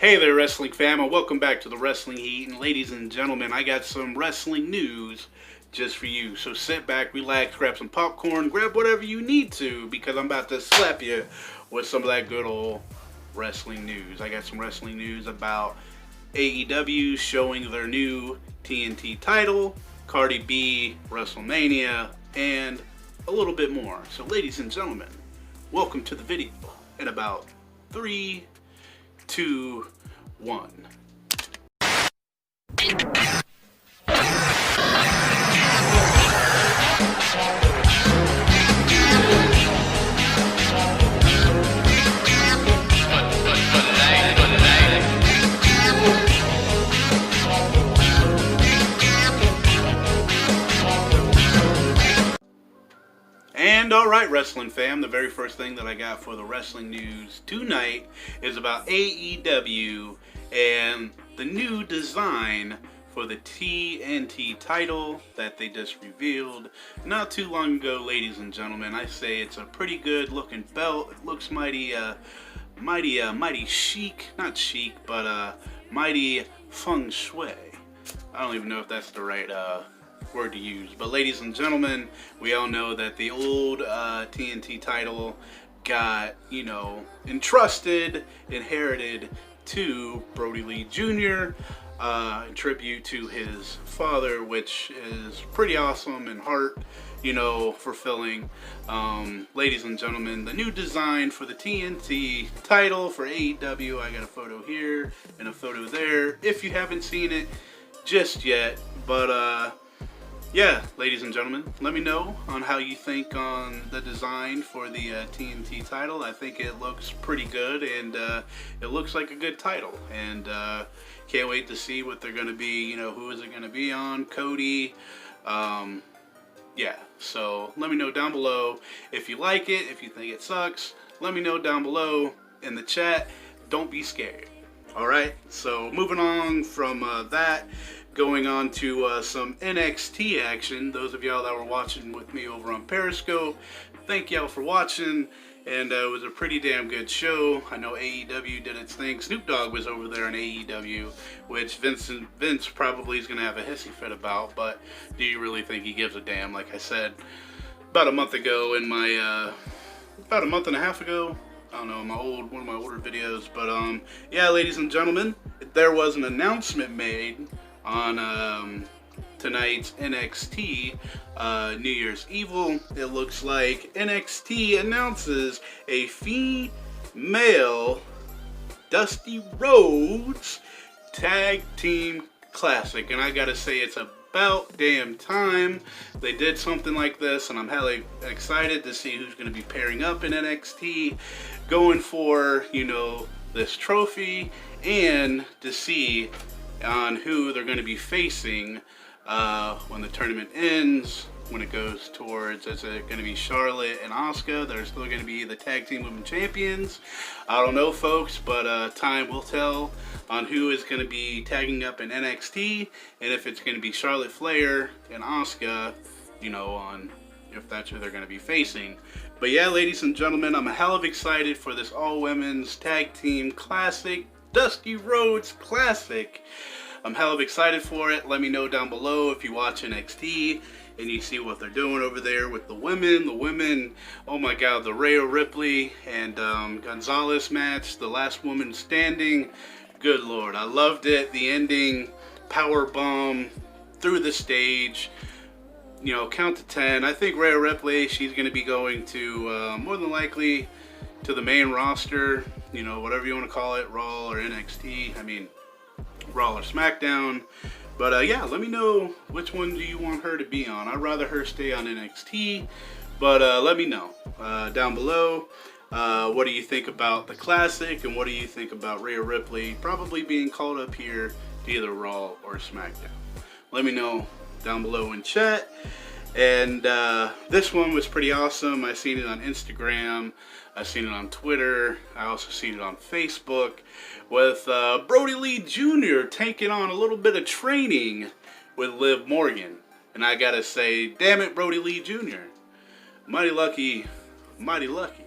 Hey there, wrestling fam, and welcome back to the Wrestling Heat. And ladies and gentlemen, I got some wrestling news just for you. So sit back, relax, grab some popcorn, grab whatever you need to, because I'm about to slap you with some of that good old wrestling news. I got some wrestling news about AEW showing their new TNT title, Cardi B, Wrestlemania, and a little bit more. So ladies and gentlemen, welcome to the video in about 3, 2, 1. And alright, wrestling fam, the very first thing that I got for the wrestling news tonight is about AEW and the new design for the TNT title that they just revealed not too long ago, ladies and gentlemen. I say it's a pretty good looking belt. It looks mighty chic, not chic, but mighty feng shui. I don't even know if that's the right word to use. But ladies and gentlemen, we all know that the old TNT title got, inherited to Brody Lee Jr. In tribute to his father, which is pretty awesome and heart, fulfilling. Ladies and gentlemen, the new design for the TNT title for AEW, I got a photo here and a photo there, if you haven't seen it just yet. But yeah, ladies and gentlemen, let me know on how you think on the design for the TNT title. I think it looks pretty good, and it looks like a good title. And can't wait to see what they're going to be, who is it going to be on, Cody. Yeah, so let me know down below if you like it, if you think it sucks. Let me know down below in the chat. Don't be scared. Alright, so moving on from that, going on to some NXT action. Those of y'all that were watching with me over on Periscope, thank y'all for watching, and it was a pretty damn good show. I know AEW did its thing. Snoop Dogg was over there on AEW, which Vince probably is going to have a hissy fit about, but do you really think he gives a damn? Like I said about a month ago in my, about a month and a half ago, I don't know, one of my older videos. But yeah, ladies and gentlemen, there was an announcement made on tonight's NXT New Year's Evil. It looks like NXT announces a female Dusty Rhodes Tag Team Classic, and I gotta say, it's about damn time they did something like this, and I'm hella excited to see who's going to be pairing up in NXT, going for, this trophy, and to see on who they're going to be facing when the tournament ends, when it goes towards, is it going to be Charlotte and Asuka? They're still going to be the Tag Team Women Champions. I don't know, folks, but time will tell on who is going to be tagging up in NXT, and if it's going to be Charlotte Flair and Asuka, on if that's who they're going to be facing. But yeah, ladies and gentlemen, I'm a hell of excited for this all-women's Tag Team Classic, Dusty Rhodes Classic. I'm hell of excited for it. Let me know down below if you watch NXT and you see what they're doing over there with the women. The women, oh my god, the Rhea Ripley and Gonzalez match, the last woman standing. Good lord, I loved it. The ending, power bomb through the stage. Count to 10. I think Rhea Ripley, she's going to be going to, more than likely, to the main roster. Whatever you want to call it, Raw or NXT. I mean, Raw or SmackDown. But yeah, let me know which one do you want her to be on. I'd rather her stay on NXT, but let me know down below. What do you think about the Classic, and what do you think about Rhea Ripley probably being called up here to either Raw or SmackDown? Let me know down below in chat. And this one was pretty awesome. I seen it on Instagram, I seen it on Twitter, I also seen it on Facebook, with Brody Lee Jr. taking on a little bit of training with Liv Morgan. And I gotta say, damn it, Brody Lee Jr. Mighty lucky, mighty lucky.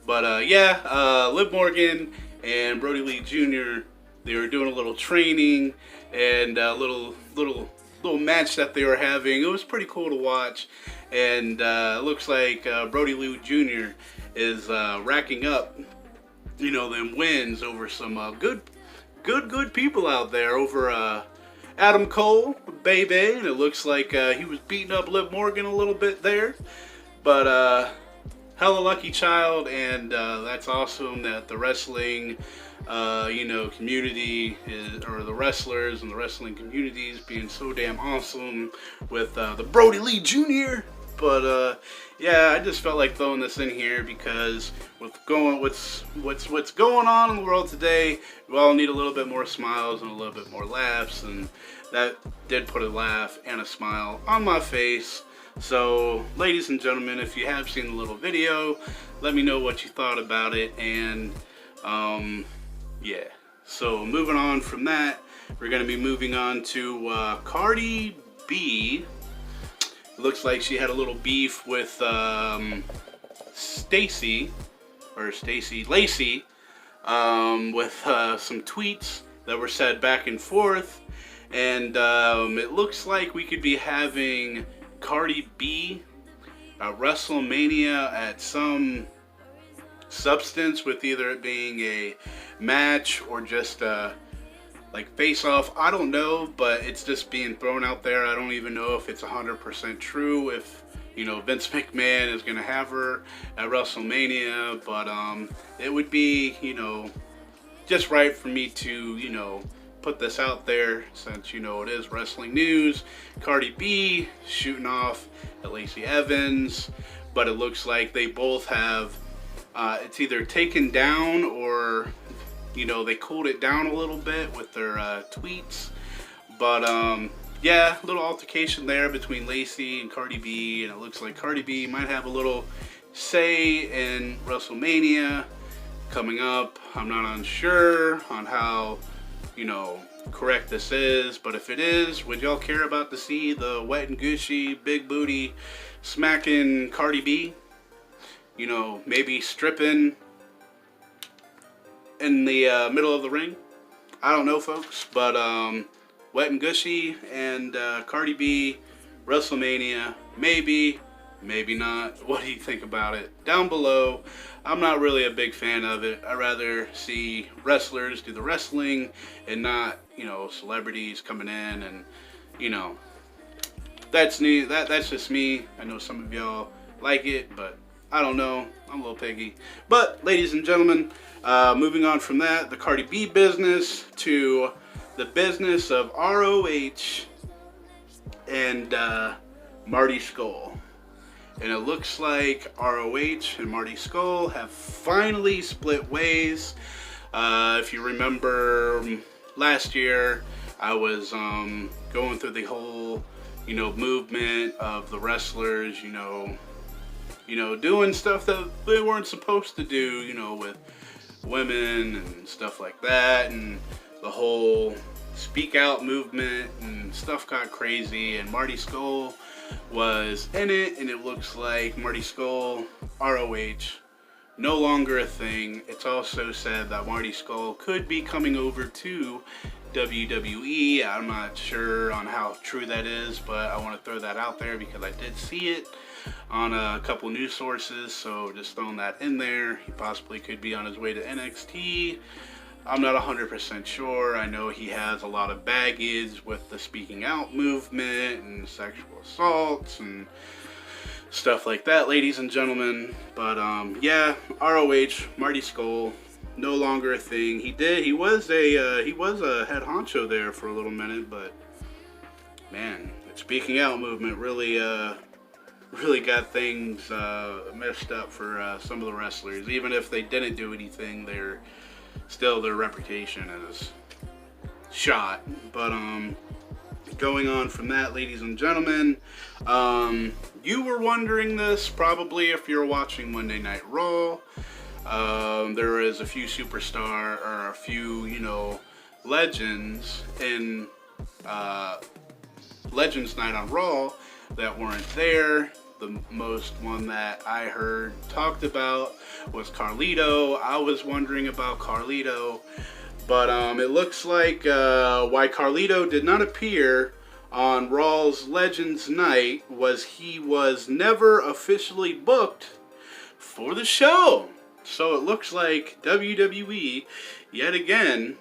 But yeah, Liv Morgan and Brody Lee Jr. They were doing a little training and a little match that they were having. It was pretty cool to watch, and it looks like Brody Lee Jr. is racking up, them wins over some good people out there. Over Adam Cole, baby, and it looks like he was beating up Liv Morgan a little bit there, but hella lucky child, and that's awesome that the wrestling community or the wrestlers and the wrestling community is being so damn awesome with the Brody Lee Jr. But yeah, I just felt like throwing this in here because what's going on in the world today, we all need a little bit more smiles and a little bit more laughs, and that did put a laugh and a smile on my face. So, ladies and gentlemen, if you have seen the little video, let me know what you thought about it, and yeah. So moving on from that, we're going to be moving on to Cardi B. It looks like she had a little beef with Lacey, with some tweets that were said back and forth, and it looks like we could be having Cardi B at Wrestlemania at some substance, with either it being a match or just like face off. I don't know, but it's just being thrown out there. I don't even know if it's 100% true, if Vince McMahon is gonna have her at WrestleMania, but it would be just right for me to put this out there, since it is wrestling news. Cardi B shooting off at Lacey Evans, but it looks like they both have it's either taken down or they cooled it down a little bit with their tweets. But yeah, a little altercation there between Lacey and Cardi B, and it looks like Cardi B might have a little say in WrestleMania coming up. I'm not unsure on how correct this is, but if it is, would y'all care about to see the wet and gushy, big booty smacking Cardi B? Maybe stripping in the middle of the ring? I don't know, folks, but wet and gushy and Cardi B, WrestleMania, maybe not. What do you think about it? Down below. I'm not really a big fan of it. I'd rather see wrestlers do the wrestling and not, celebrities coming in, and, that's new. That's just me. I know some of y'all like it, but I don't know. I'm a little piggy. But, ladies and gentlemen, moving on from that, the Cardi B business to the business of ROH and Marty Scurll. And it looks like ROH and Marty Scurll have finally split ways. If you remember last year, I was going through the whole, movement of the wrestlers, doing stuff that they weren't supposed to do, with women and stuff like that, and the whole speak out movement and stuff got crazy, and Marty Scurll was in it, and it looks like Marty Scurll, ROH, no longer a thing. It's also said that Marty Scurll could be coming over to WWE. I'm not sure on how true that is, but I want to throw that out there because I did see it on a couple news sources, so just throwing that in there. He possibly could be on his way to NXT. I'm not 100% sure. I know he has a lot of baggage with the speaking out movement and sexual assaults and stuff like that, ladies and gentlemen. But yeah, ROH, Marty Scurll, no longer a thing. He was a head honcho there for a little minute, but man, the speaking out movement really got things messed up for some of the wrestlers. Even if they didn't do anything, their reputation is shot. But going on from that, ladies and gentlemen, you were wondering this probably if you're watching Monday Night Raw. There is a few superstar or a few legends in Legends Night on Raw that weren't there. The most one that I heard talked about was Carlito. I was wondering about Carlito, but it looks like why Carlito did not appear on Raw's Legends Night was he was never officially booked for the show. So it looks like WWE, yet again,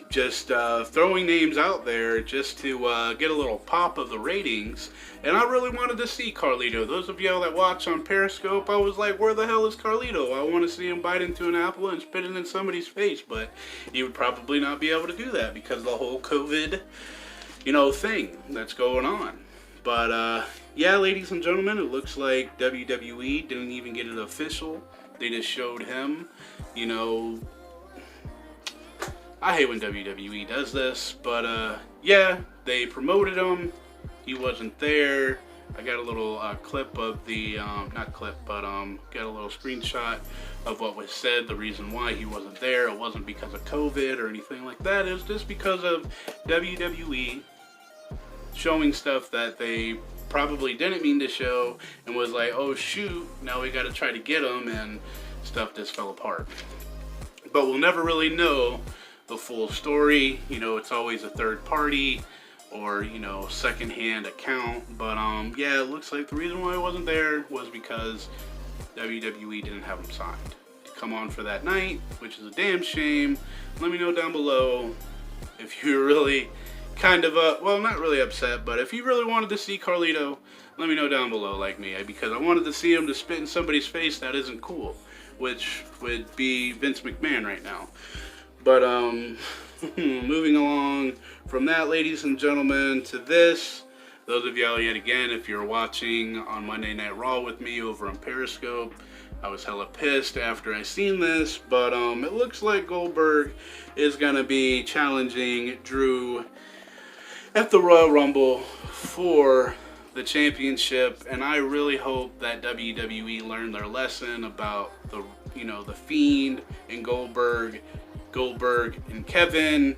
just throwing names out there just to get a little pop of the ratings. And I really wanted to see Carlito. Those of y'all that watch on Periscope, I was like, where the hell is Carlito? I want to see him bite into an apple and spit it in somebody's face. But he would probably not be able to do that because of the whole COVID, thing that's going on. But yeah, ladies and gentlemen, it looks like WWE didn't even get it official. They just showed him, I hate when WWE does this, but yeah, they promoted him. He wasn't there. I got a little clip of the, not clip, but got a little screenshot of what was said, the reason why he wasn't there. It wasn't because of COVID or anything like that. It was just because of WWE showing stuff that they probably didn't mean to show and was like, oh shoot, now we got to try to get him, and stuff just fell apart. But we'll never really know the full story. It's always a third party or second-hand account. But yeah, it looks like the reason why I wasn't there was because WWE didn't have him signed to come on for that night, which is a damn shame. Let me know down below if you're really kind of well, not really upset, but if you really wanted to see Carlito, let me know down below, like me, because I wanted to see him to spit in somebody's face that isn't cool, which would be Vince McMahon right now. But moving along from that, ladies and gentlemen, to this, those of y'all yet again, if you're watching on Monday Night Raw with me over on Periscope, I was hella pissed after I seen this, but it looks like Goldberg is gonna be challenging Drew at the Royal Rumble for the championship, and I really hope that WWE learned their lesson about the Fiend and Goldberg and Kevin,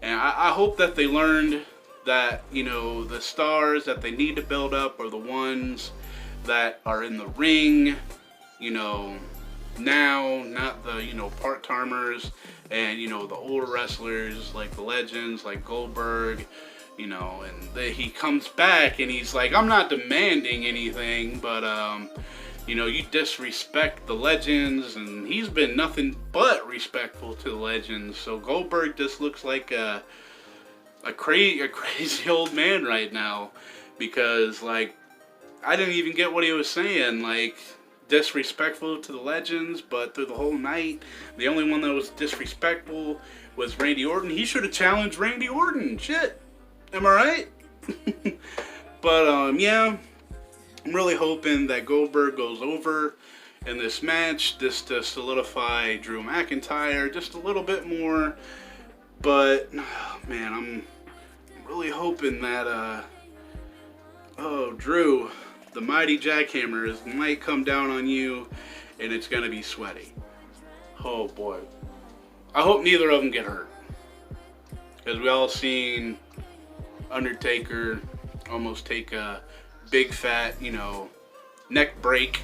and I hope that they learned that the stars that they need to build up are the ones that are in the ring now, not the part-timers and the older wrestlers like the legends like Goldberg. And he comes back and he's like, I'm not demanding anything, but you disrespect the legends, and he's been nothing but respectful to the legends. So Goldberg just looks like a crazy old man right now, because I didn't even get what he was saying, disrespectful to the legends, but through the whole night, the only one that was disrespectful was Randy Orton. He should have challenged Randy Orton. Shit. Am I right? But yeah, I'm really hoping that Goldberg goes over in this match just to solidify Drew McIntyre just a little bit more. But man, I'm really hoping that Drew, the mighty jackhammer, might come down on you and it's gonna be sweaty. Oh boy. I hope neither of them get hurt, because we all seen Undertaker almost take a big fat, neck break.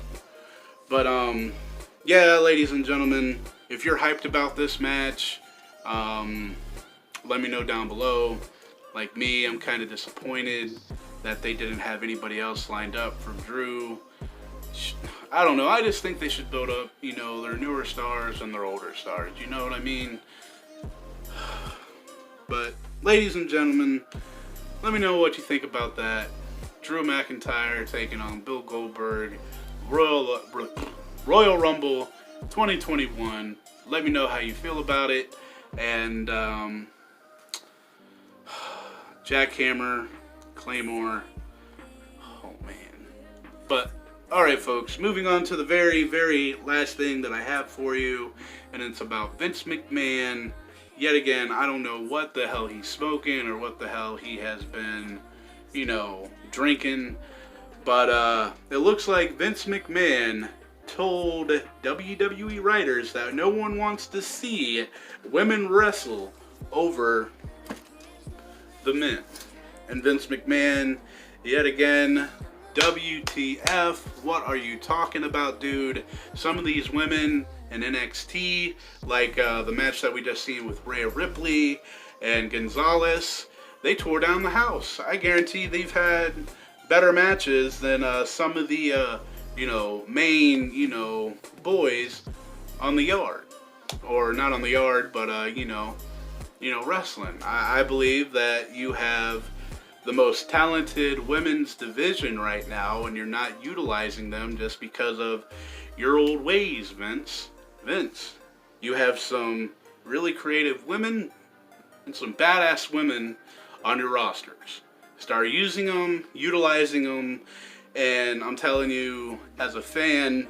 But yeah, ladies and gentlemen, if you're hyped about this match, let me know down below. Like me, I'm kind of disappointed that they didn't have anybody else lined up for Drew. I don't know, I just think they should build up, their newer stars and their older stars, you know what I mean? But ladies and gentlemen, let me know what you think about that. Drew McIntyre taking on Bill Goldberg, Royal Rumble 2021. Let me know how you feel about it. And Jackhammer, Claymore. Oh man. But alright folks, moving on to the very, very last thing that I have for you. And it's about Vince McMahon. Yet again, I don't know what the hell he's smoking or what the hell he has been, drinking. But it looks like Vince McMahon told WWE writers that no one wants to see women wrestle over the men. And Vince McMahon, yet again, WTF, what are you talking about, dude? Some of these women in NXT, like the match that we just seen with Rhea Ripley and Gonzalez, they tore down the house. I guarantee they've had better matches than some of the, main, boys on the yard. Or not on the yard, but, wrestling. I believe that you have the most talented women's division right now, and you're not utilizing them just because of your old ways, Vince. Vince, you have some really creative women and some badass women on your rosters. Start using them, utilizing them, and I'm telling you, as a fan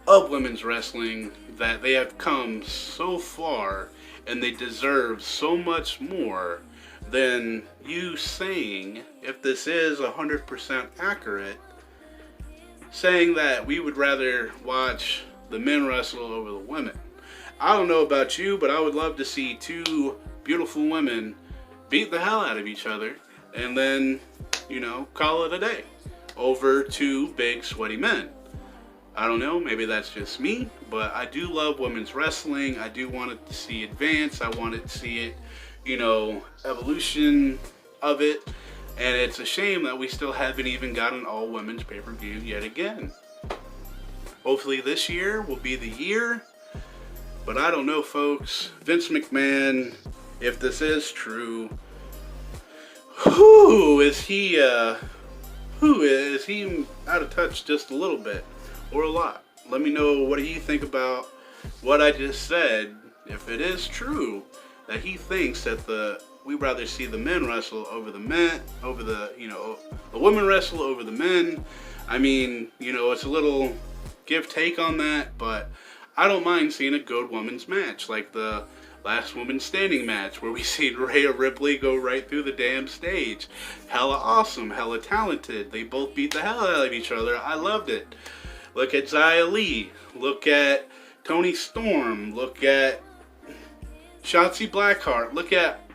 of women's wrestling, that they have come so far and they deserve so much more than you saying, if this is 100% accurate, saying that we would rather watch the men wrestle over the women. I don't know about you, but I would love to see two beautiful women beat the hell out of each other and then, call it a day over two big sweaty men. I don't know, maybe that's just me, but I do love women's wrestling. I do want to see advance. I want to see it, evolution of it. And it's a shame that we still haven't even got an all-women's pay-per-view yet again. Hopefully this year will be the year. But I don't know, folks. Vince McMahon, if this is true, is he out of touch just a little bit or a lot? Let me know, what do you think about what I just said? If it is true that he thinks that we'd rather see the men wrestle over the men, the women wrestle over the men. I mean, it's a little give take on that, but I don't mind seeing a good women's match, like the last woman standing match where we seen Rhea Ripley go right through the damn stage. Hella awesome, hella talented. They both beat the hell out of each other. I loved it. Look at Xia Li. Look at Toni Storm. Look at Shotzi Blackheart. Look at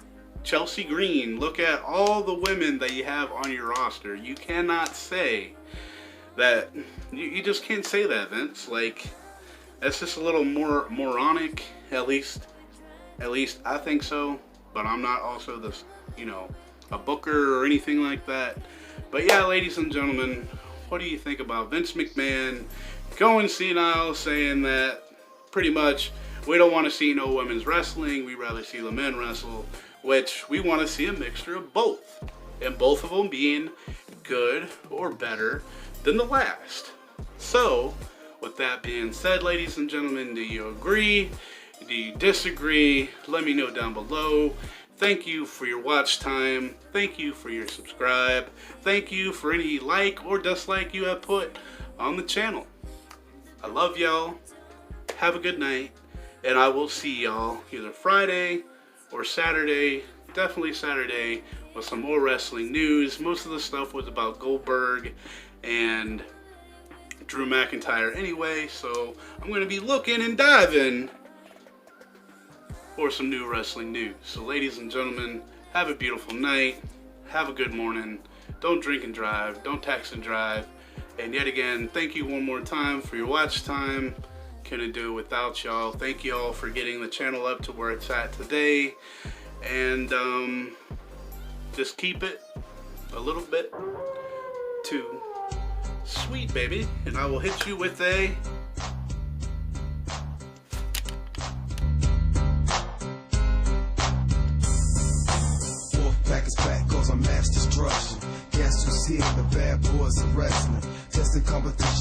Chelsea Green. Look at all the women that you have on your roster. You cannot say that. You just can't say that, Vince. Like, that's just a little more moronic. At least I think so. But I'm not also this, a booker or anything like that. But yeah, ladies and gentlemen, what do you think about Vince McMahon going senile, saying that pretty much we don't want to see no women's wrestling, we'd rather see the men wrestle, which we want to see a mixture of both, and both of them being good or better than the last. So, with that being said, ladies and gentlemen, do you agree? Do you disagree? Let me know down below. Thank you for your watch time. Thank you for your subscribe. Thank you for any like or dislike you have put on the channel. I love y'all. Have a good night. And I will see y'all either Friday or Saturday. Definitely Saturday with some more wrestling news. Most of the stuff was about Goldberg and Drew McIntyre anyway. So I'm going to be looking and diving for some new wrestling news. So ladies and gentlemen, have a beautiful night, have a good morning, don't drink and drive, don't text and drive, and yet again, thank you one more time for your watch time. Couldn't do it without y'all. Thank you all for getting the channel up to where it's at today, and just keep it a little bit too sweet, baby, and I will hit you with a back is back, cause I'm mass destruction. Guess who's here? The bad boys of wrestling. Testing competition.